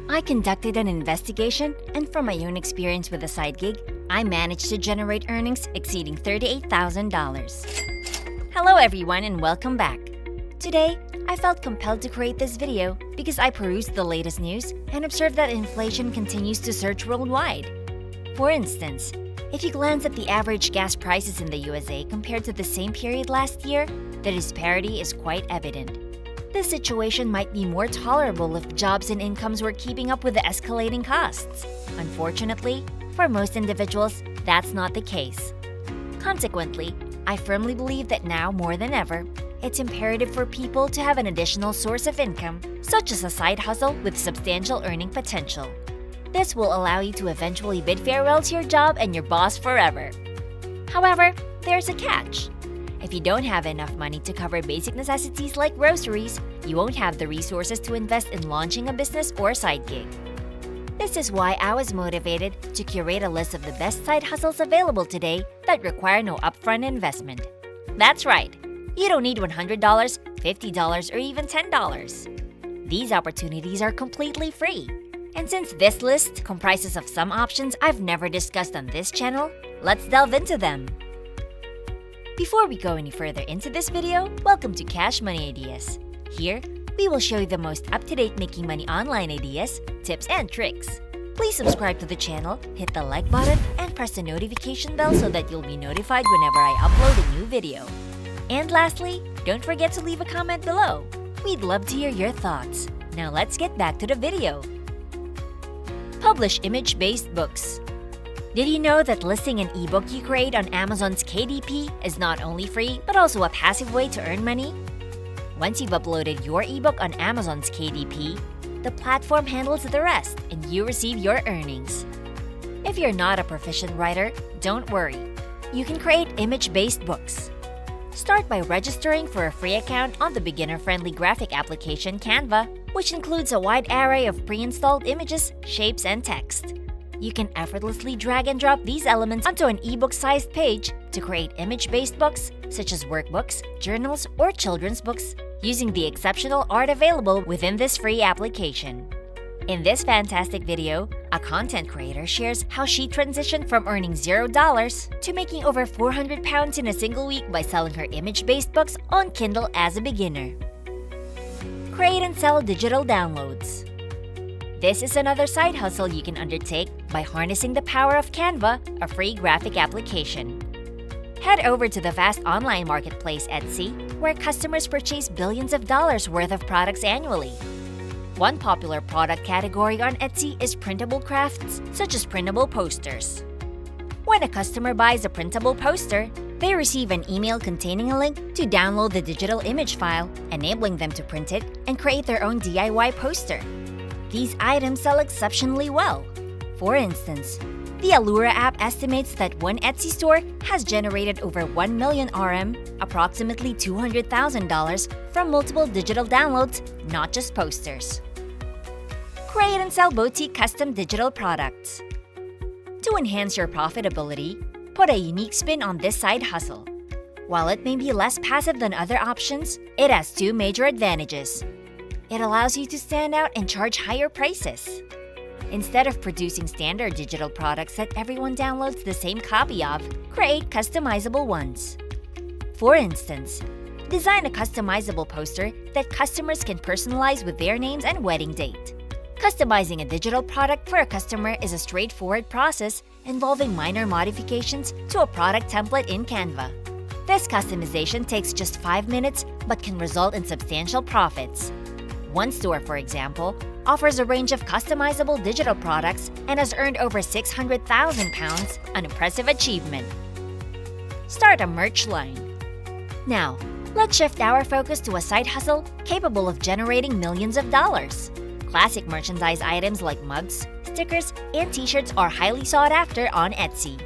I conducted an investigation, and from my own experience with a side gig, I managed to generate earnings exceeding $38,000. Hello everyone and welcome back. Today, I felt compelled to create this video because I perused the latest news and observed that inflation continues to surge worldwide. For instance, if you glance at the average gas prices in the USA compared to the same period last year, the disparity is quite evident. This situation might be more tolerable if jobs and incomes were keeping up with the escalating costs. Unfortunately, for most individuals, that's not the case. Consequently, I firmly believe that now more than ever, it's imperative for people to have an additional source of income, such as a side hustle with substantial earning potential. This will allow you to eventually bid farewell to your job and your boss forever. However, there's a catch. If you don't have enough money to cover basic necessities like groceries, you won't have the resources to invest in launching a business or side gig. This is why I was motivated to curate a list of the best side hustles available today that require no upfront investment. That's right, you don't need $100, $50, or even $10. These opportunities are completely free. And since this list comprises of some options I've never discussed on this channel, let's delve into them. Before we go any further into this video, welcome to Cash Money Ideas. Here, we will show you the most up-to-date making money online ideas, tips, and tricks. Please subscribe to the channel, hit the like button, and press the notification bell so that you'll be notified whenever I upload a new video. And lastly, don't forget to leave a comment below. We'd love to hear your thoughts. Now let's get back to the video. Publish image-based books. Did you know that listing an ebook you create on Amazon's KDP is not only free, but also a passive way to earn money? Once you've uploaded your ebook on Amazon's KDP, the platform handles the rest and you receive your earnings. If you're not a proficient writer, don't worry. You can create image-based books. Start by registering for a free account on the beginner-friendly graphic application Canva, which includes a wide array of pre-installed images, shapes, and text. You can effortlessly drag and drop these elements onto an ebook-sized page to create image-based books such as workbooks, journals, or children's books using the exceptional art available within this free application. In this fantastic video, a content creator shares how she transitioned from earning $0 to making over £400 in a single week by selling her image-based books on Kindle as a beginner. Create and sell digital downloads. This is another side hustle you can undertake by harnessing the power of Canva, a free graphic application. Head over to the vast online marketplace Etsy, where customers purchase billions of dollars worth of products annually. One popular product category on Etsy is printable crafts, such as printable posters. When a customer buys a printable poster, they receive an email containing a link to download the digital image file, enabling them to print it and create their own DIY poster. These items sell exceptionally well. For instance, the Allura app estimates that one Etsy store has generated over 1 million RM, approximately $200,000, from multiple digital downloads, not just posters. Create and sell boutique custom digital products. To enhance your profitability, put a unique spin on this side hustle. While it may be less passive than other options, it has two major advantages. It allows you to stand out and charge higher prices. Instead of producing standard digital products that everyone downloads the same copy of, create customizable ones. For instance, design a customizable poster that customers can personalize with their names and wedding date. Customizing a digital product for a customer is a straightforward process involving minor modifications to a product template in Canva. This customization takes just 5 minutes but can result in substantial profits. One store, for example, offers a range of customizable digital products and has earned over £600,000, an impressive achievement. Start a merch line. Now, let's shift our focus to a side hustle capable of generating millions of dollars. Classic merchandise items like mugs, stickers, and t-shirts are highly sought after on Etsy.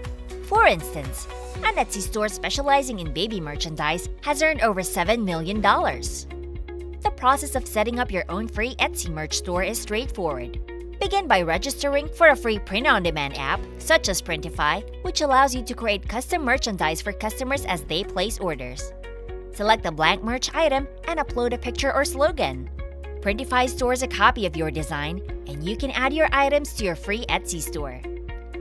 For instance, an Etsy store specializing in baby merchandise has earned over $7 million. The process of setting up your own free Etsy merch store is straightforward. Begin by registering for a free print-on-demand app, such as Printify, which allows you to create custom merchandise for customers as they place orders. Select a blank merch item and upload a picture or slogan. Printify stores a copy of your design, and you can add your items to your free Etsy store.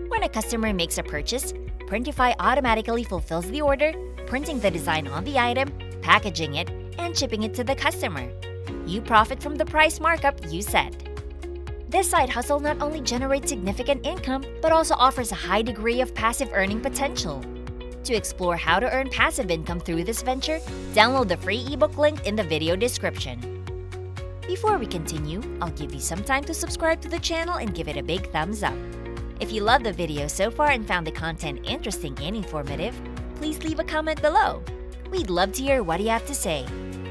When a customer makes a purchase, Printify automatically fulfills the order, printing the design on the item, packaging it, and shipping it to the customer. You profit from the price markup you set. This side hustle not only generates significant income, but also offers a high degree of passive earning potential. To explore how to earn passive income through this venture, download the free ebook link in the video description. Before we continue, I'll give you some time to subscribe to the channel and give it a big thumbs up. If you loved the video so far and found the content interesting and informative, please leave a comment below. We'd love to hear what you have to say.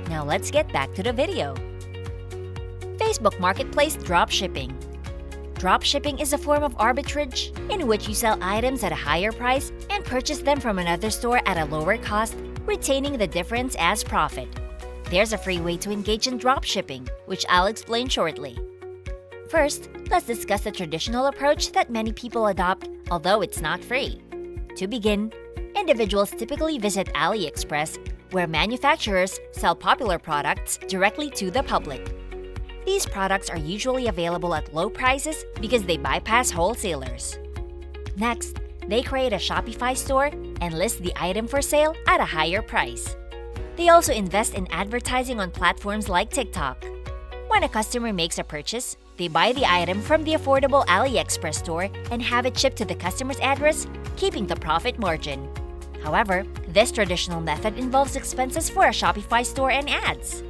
Now let's get back to the video. Facebook Marketplace Dropshipping. Dropshipping is a form of arbitrage in which you sell items at a higher price and purchase them from another store at a lower cost, retaining the difference as profit. There's a free way to engage in dropshipping, which I'll explain shortly. First, let's discuss the traditional approach that many people adopt, although it's not free. To begin, individuals typically visit AliExpress, where manufacturers sell popular products directly to the public. These products are usually available at low prices because they bypass wholesalers. Next, they create a Shopify store and list the item for sale at a higher price. They also invest in advertising on platforms like TikTok. When a customer makes a purchase, they buy the item from the affordable AliExpress store and have it shipped to the customer's address, keeping the profit margin. However, this traditional method involves expenses for a Shopify store and ads.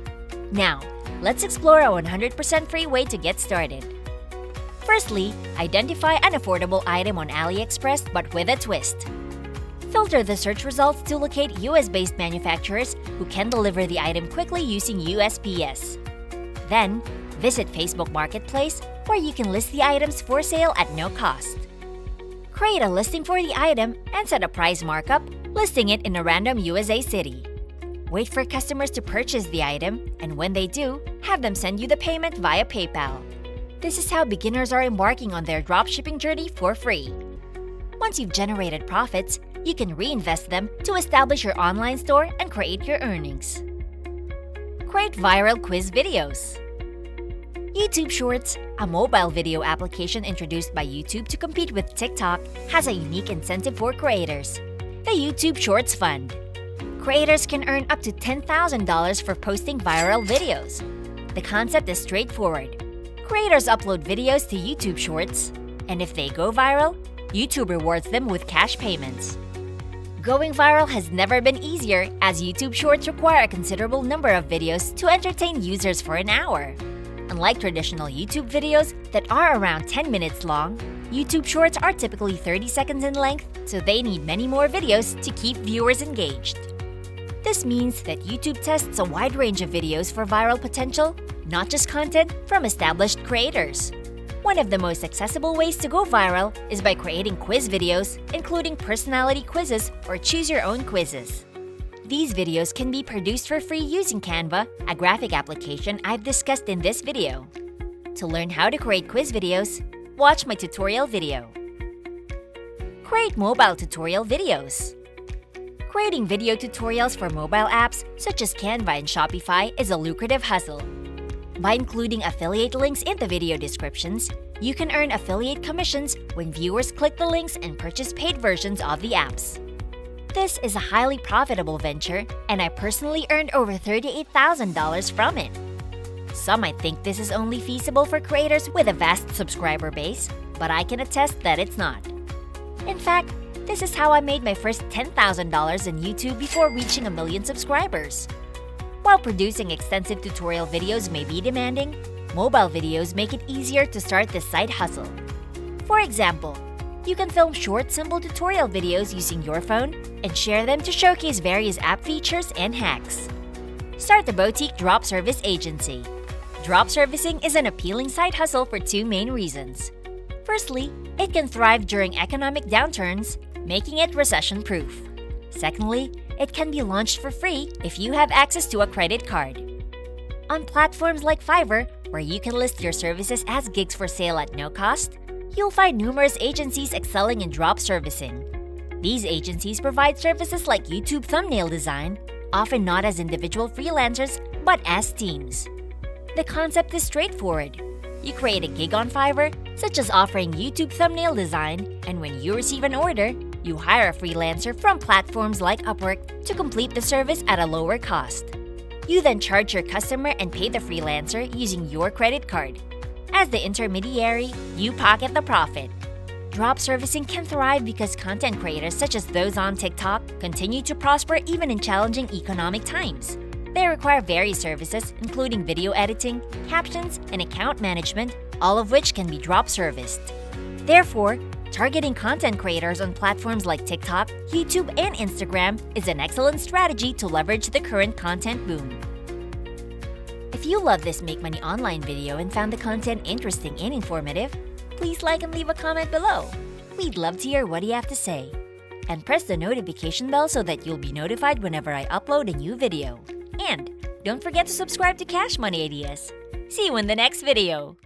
Now, let's explore a 100% free way to get started. Firstly, identify an affordable item on AliExpress but with a twist. Filter the search results to locate US-based manufacturers who can deliver the item quickly using USPS. Then, visit Facebook Marketplace, where you can list the items for sale at no cost. Create a listing for the item and set a price markup, listing it in a random USA city. Wait for customers to purchase the item, and when they do, have them send you the payment via PayPal. This is how beginners are embarking on their dropshipping journey for free. Once you've generated profits, you can reinvest them to establish your online store and create your earnings. Create viral quiz videos. YouTube Shorts, a mobile video application introduced by YouTube to compete with TikTok, has a unique incentive for creators: the YouTube Shorts Fund. Creators can earn up to $10,000 for posting viral videos. The concept is straightforward. Creators upload videos to YouTube Shorts, and if they go viral, YouTube rewards them with cash payments. Going viral has never been easier, as YouTube Shorts require a considerable number of videos to entertain users for an hour. Unlike traditional YouTube videos that are around 10 minutes long, YouTube Shorts are typically 30 seconds in length, so they need many more videos to keep viewers engaged. This means that YouTube tests a wide range of videos for viral potential, not just content from established creators. One of the most accessible ways to go viral is by creating quiz videos, including personality quizzes or choose-your-own quizzes. These videos can be produced for free using Canva, a graphic application I've discussed in this video. To learn how to create quiz videos, watch my tutorial video. Create mobile tutorial videos. Creating video tutorials for mobile apps such as Canva and Shopify is a lucrative hustle. By including affiliate links in the video descriptions, you can earn affiliate commissions when viewers click the links and purchase paid versions of the apps. This is a highly profitable venture, and I personally earned over $38,000 from it. Some might think this is only feasible for creators with a vast subscriber base, but I can attest that it's not. In fact, this is how I made my first $10,000 in YouTube before reaching 1 million subscribers. While producing extensive tutorial videos may be demanding, mobile videos make it easier to start this side hustle. For example, you can film short, simple tutorial videos using your phone and share them to showcase various app features and hacks. Start a boutique drop service agency. Drop servicing is an appealing side hustle for 2 main reasons. Firstly, it can thrive during economic downturns, making it recession-proof. Secondly, it can be launched for free if you have access to a credit card. On platforms like Fiverr, where you can list your services as gigs for sale at no cost, you'll find numerous agencies excelling in drop servicing. These agencies provide services like YouTube thumbnail design, often not as individual freelancers, but as teams. The concept is straightforward. You create a gig on Fiverr, such as offering YouTube thumbnail design, and when you receive an order, you hire a freelancer from platforms like Upwork to complete the service at a lower cost. You then charge your customer and pay the freelancer using your credit card. As the intermediary, you pocket the profit. Drop servicing can thrive because content creators such as those on TikTok continue to prosper even in challenging economic times. They require various services, including video editing, captions, and account management, all of which can be drop serviced. Therefore, targeting content creators on platforms like TikTok, YouTube, and Instagram is an excellent strategy to leverage the current content boom. If you love this Make Money Online video and found the content interesting and informative, please like and leave a comment below. We'd love to hear what you have to say. And press the notification bell so that you'll be notified whenever I upload a new video. And don't forget to subscribe to Cash Money Ideas. See you in the next video!